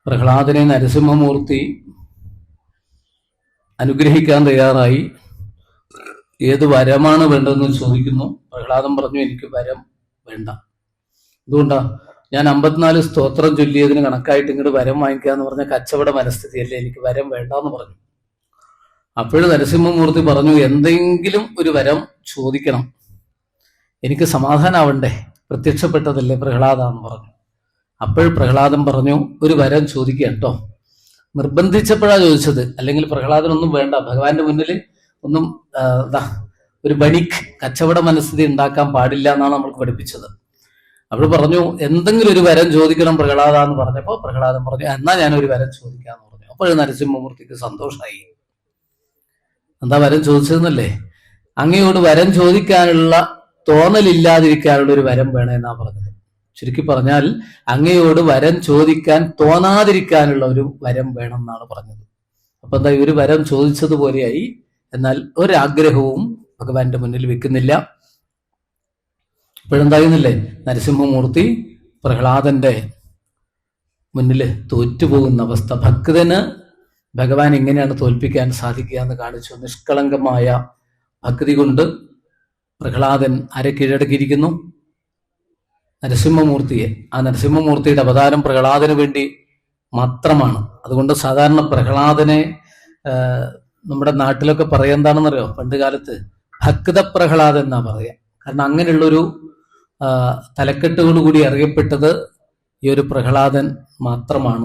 പ്രഹ്ലാദനെ നരസിംഹമൂർത്തി അനുഗ്രഹിക്കാൻ തയ്യാറായി. ഏത് വരമാണ് വേണ്ടതെന്ന് ചോദിക്കുന്നു. പ്രഹ്ലാദൻ പറഞ്ഞു, എനിക്ക് വരം വേണ്ട. എന്തുകൊണ്ടാ? ഞാൻ 54 സ്തോത്രം ചൊല്ലിയതിന് കണക്കായിട്ട് ഇങ്ങോട്ട് വരം വാങ്ങിക്കുക എന്ന് പറഞ്ഞ കച്ചവട മനസ്ഥിതിയല്ലേ, എനിക്ക് വരം വേണ്ടെന്ന് പറഞ്ഞു. അപ്പോഴും നരസിംഹമൂർത്തി പറഞ്ഞു, എന്തെങ്കിലും ഒരു വരം ചോദിക്കണം, എനിക്ക് സമാധാനാവണ്ടേ, പ്രത്യക്ഷപ്പെട്ടതല്ലേ പ്രഹ്ലാദ എന്ന് പറഞ്ഞു. അപ്പോൾ പ്രഹ്ലാദൻ പറഞ്ഞു, ഒരു വരം ചോദിക്കുക കേട്ടോ. നിർബന്ധിച്ചപ്പോഴാ ചോദിച്ചത്, അല്ലെങ്കിൽ പ്രഹ്ലാദനൊന്നും വേണ്ട, ഭഗവാന്റെ മുന്നിൽ ഒന്നും ഒരു ബണിക്ക് കച്ചവട മനസ്ഥിതി ഉണ്ടാക്കാൻ പാടില്ല എന്നാണ് നമ്മൾക്ക് പഠിപ്പിച്ചത്. അപ്പോൾ പറഞ്ഞു, എന്തെങ്കിലും ഒരു വരം ചോദിക്കണം പ്രഹ്ലാദ എന്ന് പറഞ്ഞപ്പോൾ പ്രഹ്ലാദൻ പറഞ്ഞു, എന്നാ ഞാനൊരു വരം ചോദിക്കാന്ന് പറഞ്ഞു. അപ്പോഴും നരസിംഹമൂർത്തിക്ക് സന്തോഷമായി. എന്താ വരം ചോദിച്ചതെന്നല്ലേ? അങ്ങയോട് വരം ചോദിക്കാനുള്ള തോന്നലില്ലാതിരിക്കാനുള്ള ഒരു വരം വേണമെന്നാ പറഞ്ഞത്. ചുരുക്കി പറഞ്ഞാൽ അങ്ങയോട് വരം ചോദിക്കാൻ തോന്നാതിരിക്കാനുള്ള ഒരു വരം വേണം എന്നാണ് പറഞ്ഞത്. അപ്പൊ എന്താ, ഒരു വരം ചോദിച്ചതുപോലെയായി. എന്നാൽ ഒരാഗ്രഹവും ഭഗവാന്റെ മുന്നിൽ വെക്കുന്നില്ല. ഇപ്പോഴെന്തായിരുന്നില്ലേ, നരസിംഹമൂർത്തി പ്രഹ്ലാദന്റെ മുന്നിൽ തോറ്റുപോകുന്ന അവസ്ഥ. ഭക്തന് ഭഗവാൻ എങ്ങനെയാണ് തോൽപ്പിക്കാൻ സാധിക്കുക എന്ന് കാണിച്ചു. നിഷ്കളങ്കമായ ഭക്തി കൊണ്ട് പ്രഹ്ലാദൻ ആരെ കീഴടക്കിയിരിക്കുന്നു? നരസിംഹമൂർത്തിയെ. ആ നരസിംഹമൂർത്തിയുടെ അവതാരം പ്രഹ്ലാദന് വേണ്ടി മാത്രമാണ്. അതുകൊണ്ട് സാധാരണ പ്രഹ്ലാദനെ നമ്മുടെ നാട്ടിലൊക്കെ പറയാൻ എന്താണെന്നറിയോ? പണ്ട് കാലത്ത് ഭക്ത പ്രഹ്ലാദൻ എന്നാ പറയാ. കാരണം അങ്ങനെയുള്ളൊരു തലക്കെട്ടുകളോടുകൂടി അറിയപ്പെട്ടത് ഈ ഒരു പ്രഹ്ലാദൻ മാത്രമാണ്.